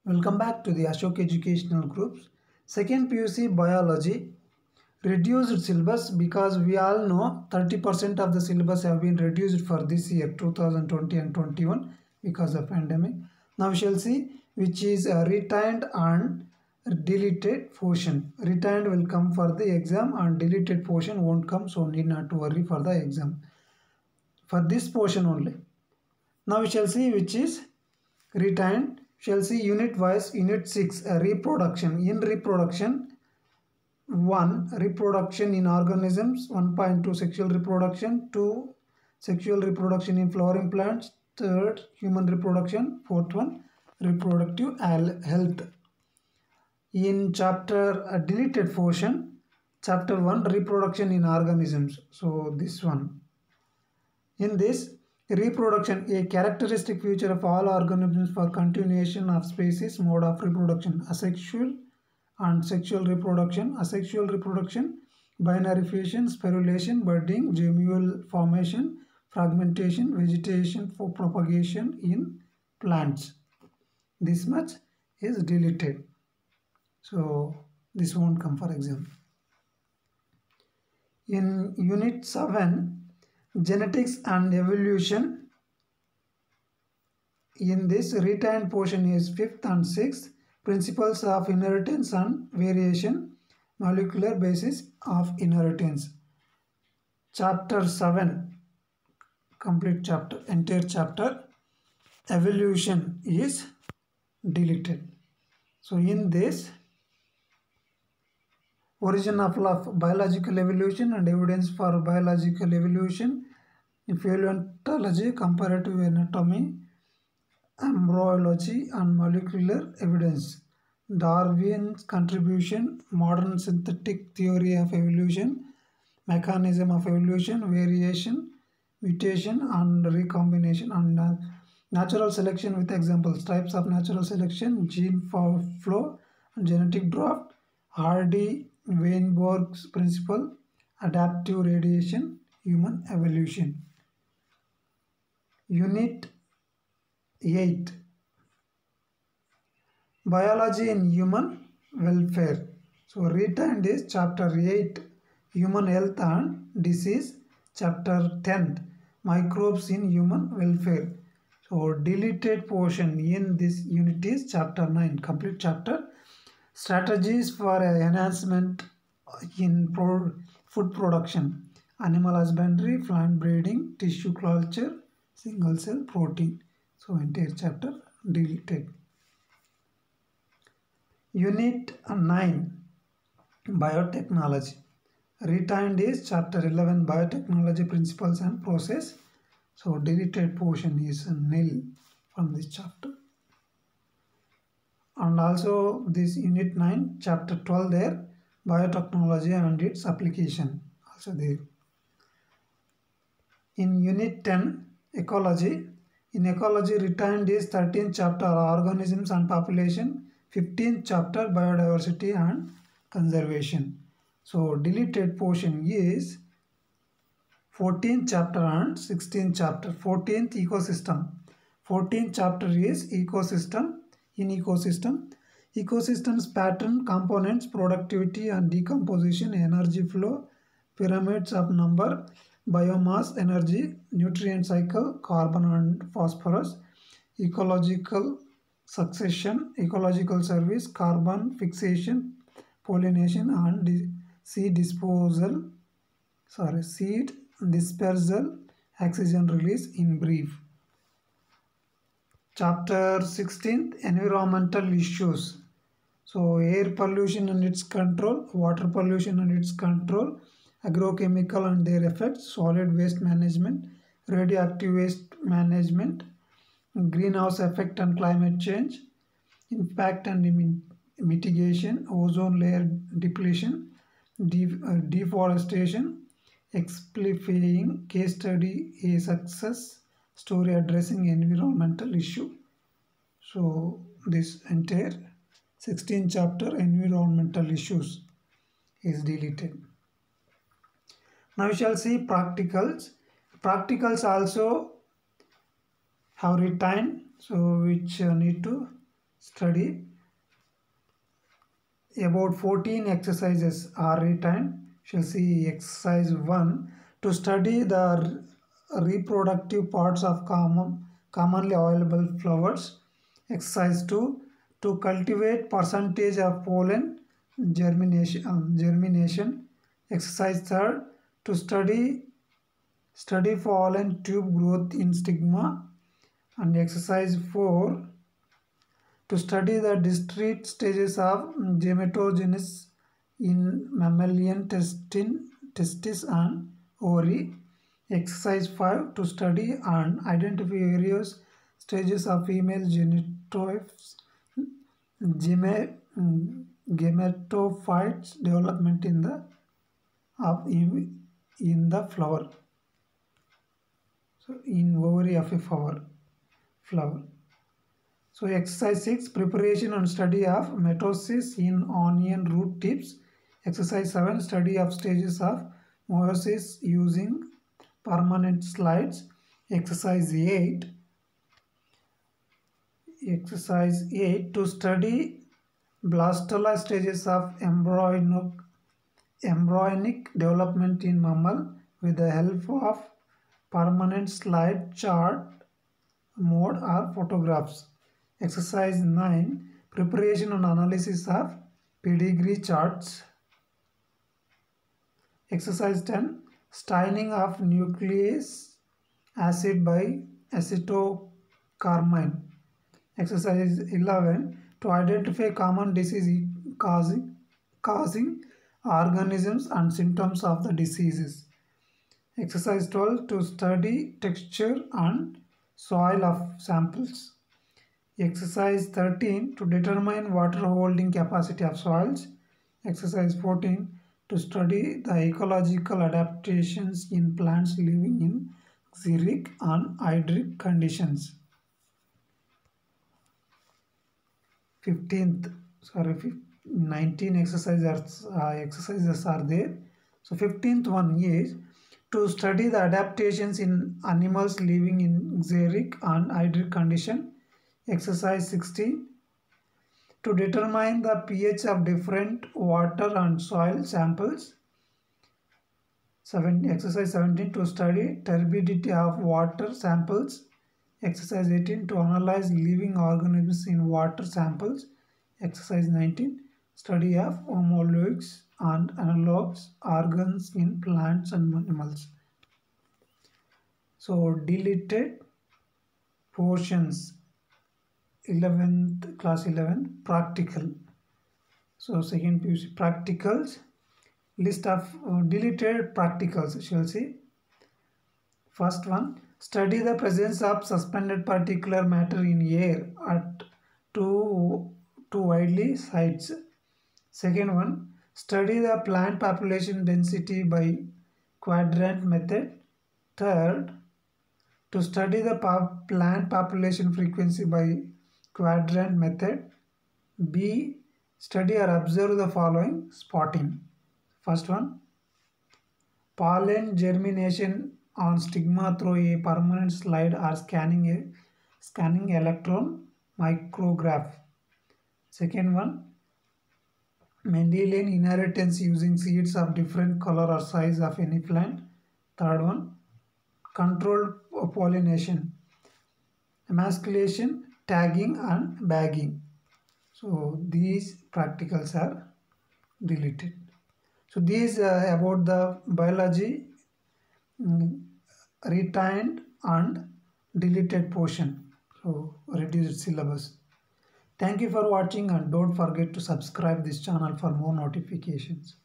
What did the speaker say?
Welcome back to the Ashok Educational Groups. Second PUC Biology reduced syllabus because we all know 30% of the syllabus have been reduced for this year 2020 and 21 because of pandemic. Now we shall see which is retained and deleted portion. Retained will come for the exam and deleted portion won't come, so need not to worry for the exam. For this portion only. Now we shall see which is retained. Shall see unit wise. Unit 6 reproduction. In reproduction 1 reproduction in organisms, 1.2 sexual reproduction, 2 sexual reproduction in flowering plants, third human reproduction, fourth one reproductive health. In chapter deleted portion, chapter 1 reproduction in organisms, so this one. In this reproduction, a characteristic feature of all organisms for continuation of species, mode of reproduction, asexual and sexual reproduction, asexual reproduction, binary fission, sporulation, budding, gemule formation, fragmentation, vegetation for propagation in plants. This much is deleted. So this won't come for example. In unit 7, genetics and evolution, in this retained portion is 5th and 6th, principles of inheritance and variation, molecular basis of inheritance. Chapter 7, complete chapter, entire chapter, evolution is deleted. So in this, origin of life, biological evolution and evidence for biological evolution, paleontology, comparative anatomy, embryology and molecular evidence, Darwin's contribution, modern synthetic theory of evolution, mechanism of evolution, variation, mutation and recombination, and natural selection with examples, types of natural selection, gene flow and genetic draft, Hardy-Weinberg's principle, adaptive radiation, human evolution. Unit 8, biology in human welfare. So retained is chapter 8, human health and disease, chapter 10, microbes in human welfare. So deleted portion in this unit is chapter 9, complete chapter, strategies for enhancement in food production, animal husbandry, plant breeding, tissue culture, single cell protein. So entire chapter deleted. Unit 9, biotechnology. Retained is chapter 11, biotechnology principles and process. So deleted portion is nil from this chapter. And also this unit 9, chapter 12 there, biotechnology and its application, also there. In unit 10, ecology. In ecology, retained is 13th chapter, organisms and population, 15th chapter, biodiversity and conservation. So deleted portion is 14th chapter and 16th chapter. 14th ecosystem. 14th chapter is ecosystem. In ecosystem, ecosystems pattern, components, productivity and decomposition, energy flow, pyramids of number, biomass, energy, nutrient cycle, carbon and phosphorus, ecological succession, ecological service, carbon fixation, pollination and seed dispersal, oxygen release in brief. Chapter 16, environmental issues. So air pollution and its control, water pollution and its control, agrochemical and their effects, solid waste management, radioactive waste management, greenhouse effect and climate change, impact and mitigation, ozone layer depletion, deforestation, exemplifying case study, a success story addressing environmental issue. So this entire 16th chapter, environmental issues, is deleted. Now we shall see practicals. Practicals also have retained, so which need to study. About 14 exercises are retained. Shall see exercise 1 to study the reproductive parts of commonly available flowers. Exercise 2 to cultivate percentage of pollen germination. Exercise 3 to study pollen tube growth in stigma. And exercise 4 to study the discrete stages of gametogenesis in mammalian testis and ovary. Exercise 5 to study and identify various stages of female gametophytes development in the flower. So in ovary of a flower. So exercise 6 preparation and study of mitosis in onion root tips. Exercise 7 study of stages of meiosis using permanent slides. Exercise 8 to study blastula stages of embryonic development in mammal with the help of permanent slide chart mode or photographs. Exercise 9 preparation and analysis of pedigree charts. Exercise 10 staining of nucleic acid by acetocarmine. Exercise 11 to identify common disease causing organisms and symptoms of the diseases. Exercise 12 to study texture and soil of samples. Exercise 13 to determine water holding capacity of soils. Exercise 14 to study the ecological adaptations in plants living in xeric and hydric conditions. 19 exercises are there. So 15th one is to study the adaptations in animals living in xeric and hydric condition. Exercise 16 to determine the pH of different water and soil samples. Exercise 17 to study turbidity of water samples. Exercise 18 to analyze living organisms in water samples. Exercise 19 study of homologs and analogs organs in plants and animals. So deleted portions. 11th class 11 practical. So second PUC practicals. List of deleted practicals shall see. First one, study the presence of suspended particulate matter in air at two widely sites. Second one, study the plant population density by quadrant method. Third, to study the plant population frequency by quadrant method. B, study or observe the following. Spotting. First one, pollen germination on stigma through a permanent slide or scanning electron micrograph. Second one, Mendelian inheritance using seeds of different color or size of any plant. Third one, controlled pollination, emasculation, tagging and bagging. So these practicals are deleted. So these about the biology retained and deleted portion. So reduced syllabus. Thank you for watching and don't forget to subscribe this channel for more notifications.